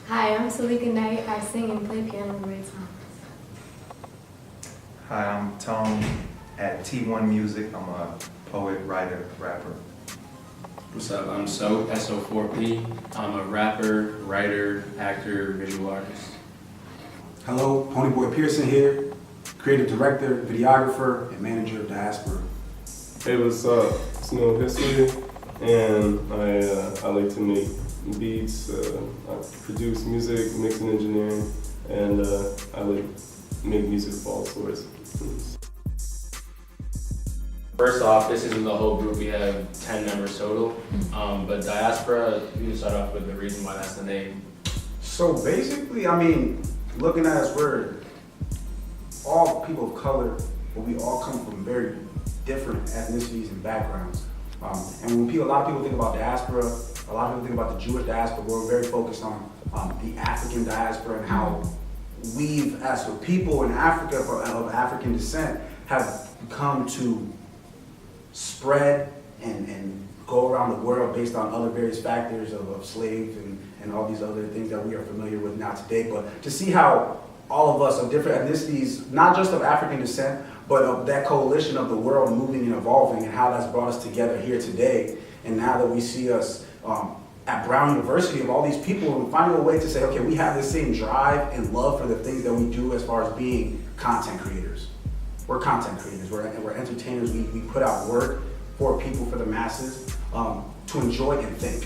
Hi, I'm Salika Knight. I sing and play piano and write songs. Hi, I'm Tone at T1 Music. I'm a poet, writer, rapper. What's up? I'm So, SO4P. I'm a rapper, writer, actor, visual artist. Hello, Ponyboy Pearson here, creative director, videographer, and manager of Diaspora. Hey, what's up? It's No History, and I like to make beats, I produce music, mixing, engineering, and I like make music of all sorts. First off, this isn't the whole group. We have 10 members total, but Diaspora, you can start off with the reason why that's the name. So basically, I mean, looking at us, we're all people of color, but we all come from very different ethnicities and backgrounds. And when a lot of people think about diaspora, a lot of people think about the Jewish diaspora, we're very focused on the African diaspora and how we, as a people in Africa of African descent, have come to spread and go around the world based on other various factors of slaves and all these other things that we are familiar with now today. But to see how all of us of different ethnicities, not just of African descent, but of that coalition of the world moving and evolving, and how that's brought us together here today. And now that we see us at Brown University, of all these people, and finding a way to say, okay, we have this same drive and love for the things that we do as far as being content creators. We're content creators, we're entertainers, we put out work for people, for the masses, to enjoy and think.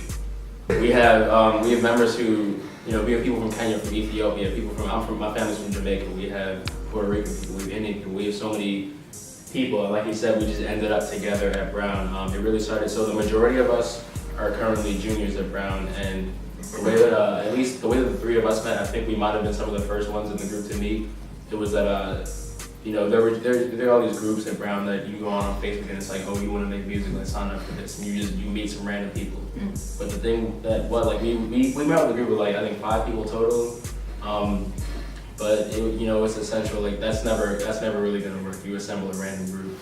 We have members who, we have people from Kenya, from Ethiopia, my family's from Jamaica, we have Puerto Rican people, we have Indian people, we have so many people, and like you said, we just ended up together at Brown. It really started, so the majority of us are currently juniors at Brown, and the way that, at least the way that the three of us met, I think we might have been some of the first ones in the group to meet. It was that, there are all these groups at Brown that you go on Facebook and it's like, oh, you want to make music, let's sign up for this, and you meet some random people. But the thing that, we met with a group of I think 5 people total, but it's essential, that's never really gonna work. You assemble a random group.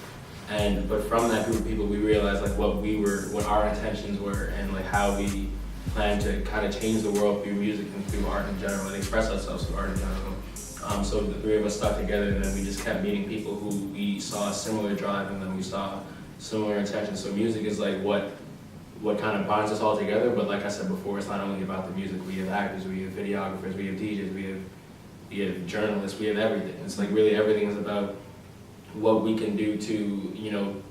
But from that group of people, we realized what our intentions were, and how we plan to kind of change the world through music and through art in general, and express ourselves through art in general. So the three of us stuck together, and then we just kept meeting people who we saw a similar drive, and then we saw similar intentions. So music is what kind of binds us all together. But like I said before, it's not only about the music. We have actors, we have videographers, we have DJs, we have journalists, we have everything. It's really everything is about what we can do to,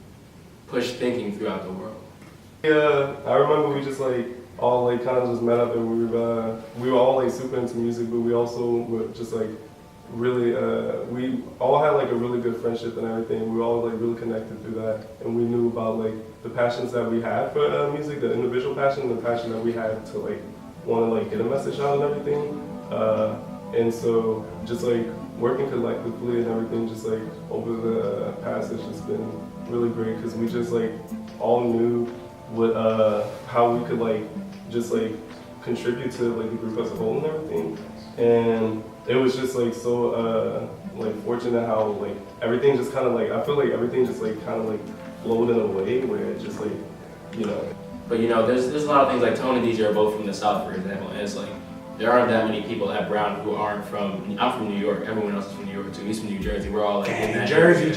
push thinking throughout the world. Yeah, I remember we just all kind of just met up, and we were all super into music, but we also were just really, we all had a really good friendship and everything. We were all really connected through that, and we knew about the passions that we had for music, the individual passion, and the passion that we had to want to get a message out and everything. And so just working collectively and everything, just over the past, it's just been really great, because we just all knew what how we could just contribute to the group as a whole and everything. And it was just so fortunate how everything just kind of I feel everything just kind of flowed in a way where it just But there's a lot of things Tone and DJ are both from the South, for example, and it's there aren't that many people at Brown who aren't from. I'm from New York. Everyone else is from New York too. He's from New Jersey. We're all in that Jersey.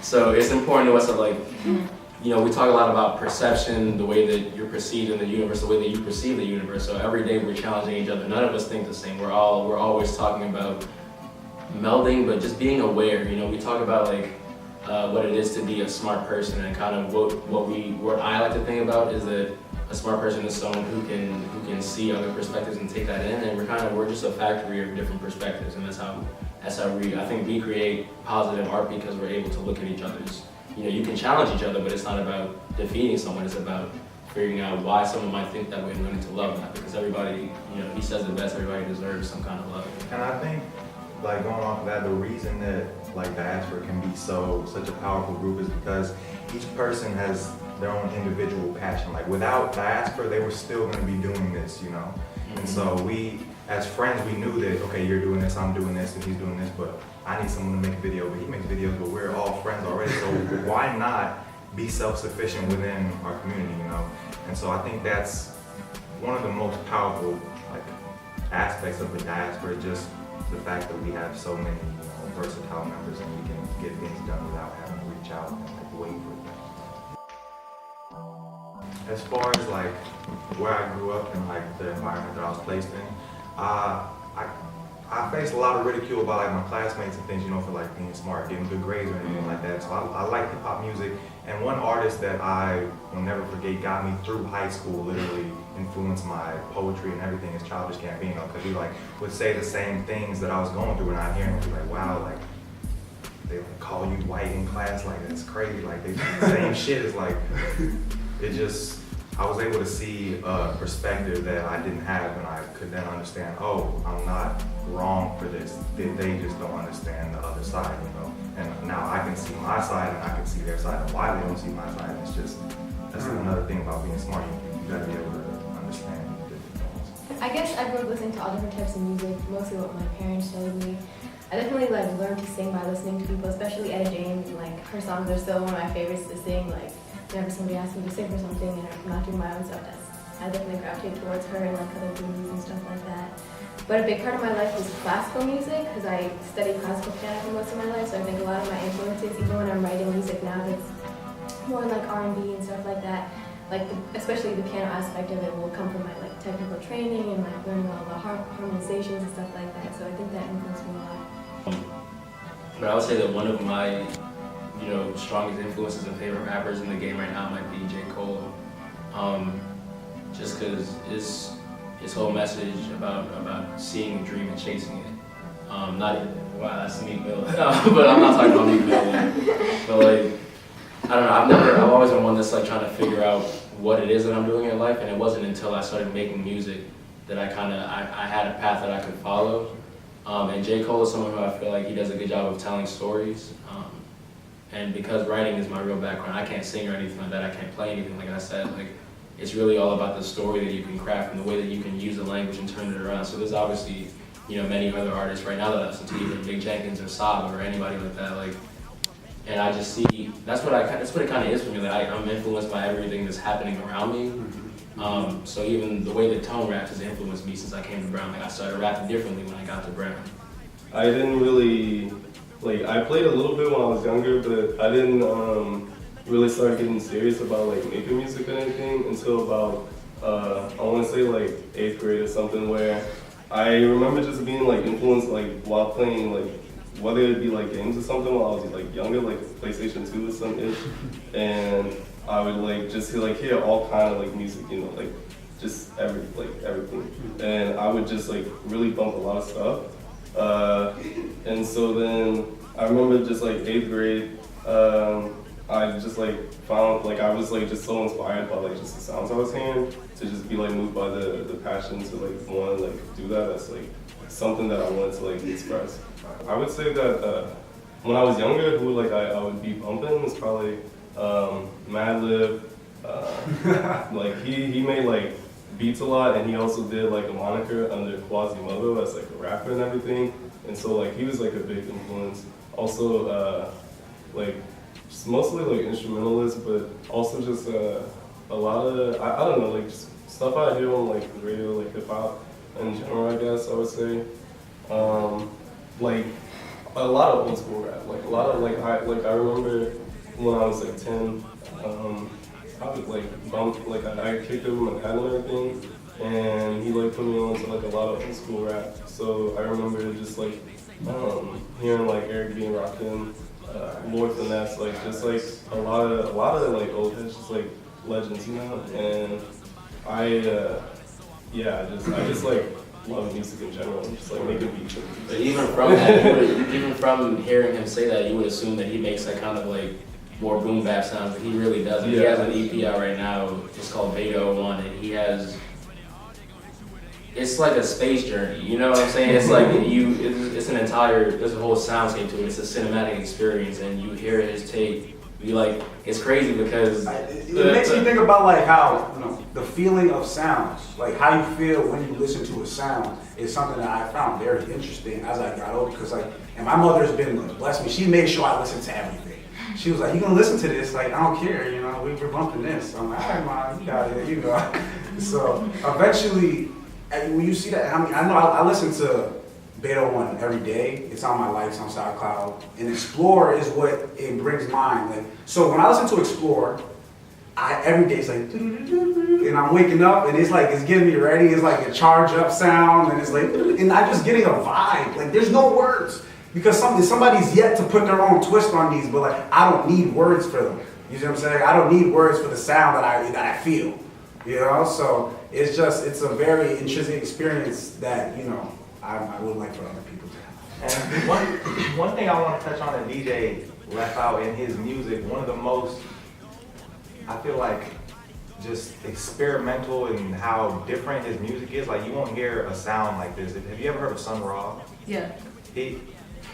So it's important to us that we talk a lot about perception, the way that you're perceived in the universe, the way that you perceive the universe. So every day we're challenging each other. None of us think the same. We're always talking about melding, but just being aware. We talk about what it is to be a smart person, and kind of what I like to think about is that a smart person is someone who can see other perspectives and take that in. And we're just a factory of different perspectives, and that's how I think we create positive art, because we're able to look at each other's. You can challenge each other, but it's not about defeating someone. It's about figuring out why someone might think that way and learning to love that. Because everybody, he says it best, everybody deserves some kind of love. And I think, going off of that, the reason that Diaspora can be such a powerful group is because each person has their own individual passion. Without Diaspora, they were still going to be doing this, And so we, as friends, we knew that, okay, you're doing this, I'm doing this, and he's doing this, but I need someone to make a video, but he makes videos, but we're all friends already, so why not be self-sufficient within our community, you know. And so I think that's one of the most powerful like aspects of the diaspora, just the fact that we have so many, you know, versatile members and we can get things done without having to reach out and like wait for things. As far as like where I grew up and like the environment that I was placed in, I faced a lot of ridicule by like my classmates and things, you know, for like being smart, getting good grades or anything like that. So I like hip hop music, and one artist that I will never forget got me through high school, literally influenced my poetry and everything, is Childish Gambino, because he like would say the same things that I was going through, and I'd hear him be like, wow, like they like call you white in class, like that's crazy, like they do the same shit. Is like it just. I was able to see a perspective that I didn't have, and I could then understand, oh, I'm not wrong for this. They just don't understand the other side, you know? And now I can see my side and I can see their side, and why they don't see my side. It's just, that's another thing about being smart. You gotta be able to understand different things. I guess I grew up listening to all different types of music, mostly what my parents showed me. I definitely like learned to sing by listening to people, especially Etta James. Like her songs are still one of my favorites to sing. Like whenever somebody asks me to sing for something and I'm not doing my own stuff, I definitely gravitate towards her and like other blues and stuff like that. But a big part of my life was classical music because I studied classical piano for most of my life. So I think a lot of my influences, even when I'm writing music now, that's more like R&B and stuff like that. Like especially the piano aspect of it will come from my like technical training and like learning all the harmonizations and stuff like that. So I think that influenced me a lot. But I would say that one of my, you know, strongest influences and favorite rappers in the game right now might be J. Cole. Just because his whole message about seeing a dream and chasing it. Not even, wow, that's Meek Mill. But I'm not talking about Meek Mill. But like, I don't know, I've always been one that's like trying to figure out what it is that I'm doing in life, and it wasn't until I started making music that I had a path that I could follow. And J. Cole is someone who I feel like he does a good job of telling stories. And because writing is my real background, I can't sing or anything like that, I can't play anything like I said. Like, it's really all about the story that you can craft and the way that you can use the language and turn it around. So there's obviously, you know, many other artists right now that I listen to, even Big Jenkins or Saab or anybody like that. Like, and I just see, that's what it kind of is for me. Like I'm influenced by everything that's happening around me. So even the way that Tone raps has influenced me since I came to Brown. Like I started rapping differently when I got to Brown. I didn't really, like I played a little bit when I was younger, but I didn't really start getting serious about like making music or anything until about, I want to say like 8th grade or something, where I remember just being like influenced like while playing like, whether it be like games or something while I was like younger, like PlayStation 2 or something, and I would like just hear all kind of like music, you know, like just everything, and I would just like really bump a lot of stuff, and so then I remember just like 8th grade, I just like found like I was like just so inspired by like just the sounds I was hearing to just be like moved by the passion to like want to like do that. That's like something that I wanted to like express. I would say that when I was younger, who like I would be bumping was probably Madlib. Like he made like beats a lot, and he also did like a moniker under Quasimodo as like a rapper and everything. And so like he was like a big influence. Also like just mostly like instrumentalist, but also just a lot of I don't know, like just stuff I hear on like the radio, like hip hop in general, I guess I would say. Like a lot of old school rap, like a lot of like I remember when I was like 10, I would like bump, like I kicked it with my dad and everything, and he like put me on to like a lot of old school rap. So I remember just like hearing like Eric B. and Rakim, Lord Finesse, like just like a lot of like old heads, just like legends, you know. And I just like love music in general, just like making beats. But even from that, even from hearing him say that, you would assume that he makes that kind of like more boom bap sounds, but he really doesn't. Yeah. He has an EP out right now, it's called Beta 01, and he has, it's like a space journey, you know what I'm saying? It's like it's an entire, there's a whole soundscape to it, it's a cinematic experience, and you hear his take, you like, it's crazy because it makes me think about like how, you know, the feeling of sounds, like how you feel when you listen to a sound is something that I found very interesting as I got older, because like, and my mother's been like, bless me, she made sure I listened to everything. she was like, "You gonna listen to this? Like, I don't care, you know, we're bumping this." So I'm like, "All right, Mom, you got it, you go." So eventually, when you see that, I mean, I know I listen to Beta 1 every day. It's on my likes on SoundCloud, and Explore is what it brings mind. Like, so when I listen to Explore, every day it's like, and I'm waking up, and it's like it's getting me ready. It's like a charge up sound, and it's like, and I'm just getting a vibe. Like, there's no words. Because somebody's yet to put their own twist on these, but like I don't need words for them. You see what I'm saying? I don't need words for the sound that I feel. You know, so it's a very intrinsic experience that I would like for other people to have. And one thing I want to touch on that DJ left out in his music, one of the most, I feel like, just experimental in how different his music is. Like, you won't hear a sound like this. Have you ever heard of Sun Ra? Yeah.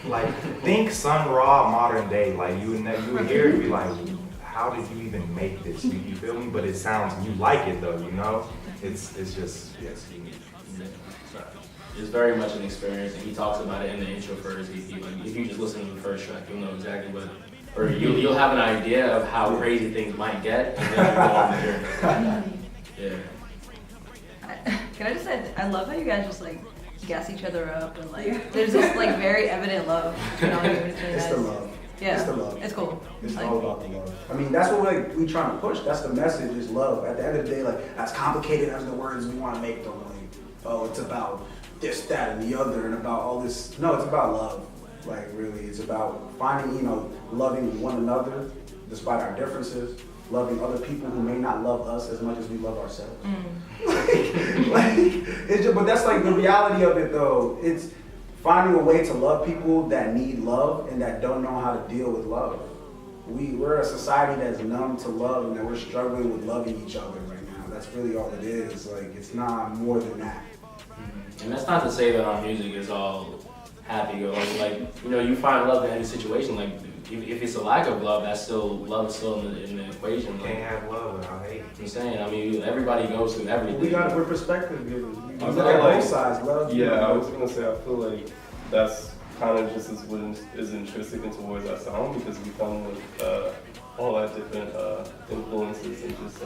Like, think Sun Ra modern day. Like, you would hear it and be like, how did you even make this? You feel me? But it sounds, you like it though, you know? It's just, yes, unique. It's very much an experience, and he talks about it in the intro for his EP. Like, if you just listen to the first track, you'll know exactly what, or you'll have an idea of how crazy things might get, and then you go on the journey. Yeah. Can I just say, I love how you guys just like gas each other up, and like there's this like very evident love between all of you. It's really It's nice. the love. Yeah, It's the love. It's cool. It's Like, all about the love. I mean, that's what we trying to push. That's the message, is love. At the end of the day, like, as complicated as the words we want to make them, like, oh, it's about this, that, and the other, and about all this. No, it's about love. Like, really, it's about finding, loving one another despite our differences, loving other people who may not love us as much as we love ourselves. But that's like the reality of it, though. It's finding a way to love people that need love and that don't know how to deal with love. We're a society that's numb to love, and that we're struggling with loving each other right now. That's really all it is. Like, it's not more than that. And that's not to say that our music is all happy-go-lucky. Like, you find love in any situation. Like, if it's a lack of love, love is still in the equation. You Like, can't have love without hate. I'm saying, I mean, everybody goes through everything. We're perspective givers. We I look feel at like- both sides. Love. Yeah, I was gonna say, I feel like that's kind of just what is intrinsic into towards our sound, because we come with all our different influences and just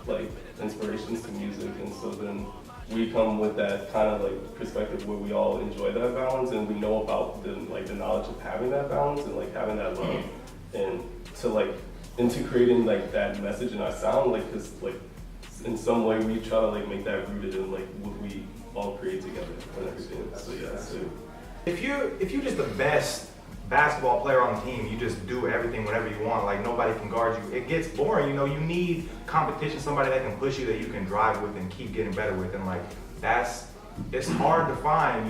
like inspirations to music, and so then we come with that kind of like perspective where we all enjoy that balance, and we know about the knowledge of having that balance and like having that love, and into creating like that message in our sound, like, because like in some way we try to like make that rooted in like what we all create together and everything. So yeah, so If you're just the best basketball player on the team, you just do everything whatever you want, like nobody can guard you, it gets boring. You need competition, somebody that can push you, that you can drive with and keep getting better with, and like it's hard to find,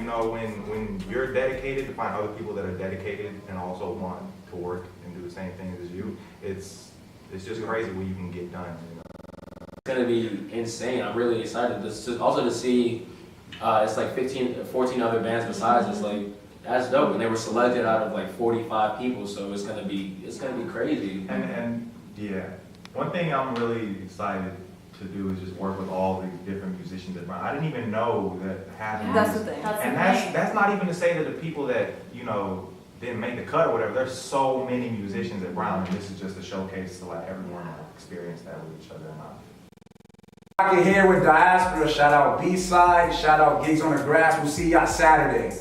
when you're dedicated, to find other people that are dedicated and also want to work and do the same thing as you. It's just crazy what you can get done. It's gonna be insane. I'm really excited. Also to see, it's like 14 other bands besides us. Like, that's dope. And they were selected out of like 45 people, so it's gonna be crazy. And yeah, one thing I'm really excited to do is just work with all these different musicians at Brown. I didn't even know that half of that's these, the thing. and that's not even to say that the people that didn't make the cut or whatever. There's so many musicians at Brown, and this is just a showcase to let everyone experience that with each other. Back in here with Diaspora. Shout out BSide. Shout out Gigs on the Grass. We'll see y'all Saturday.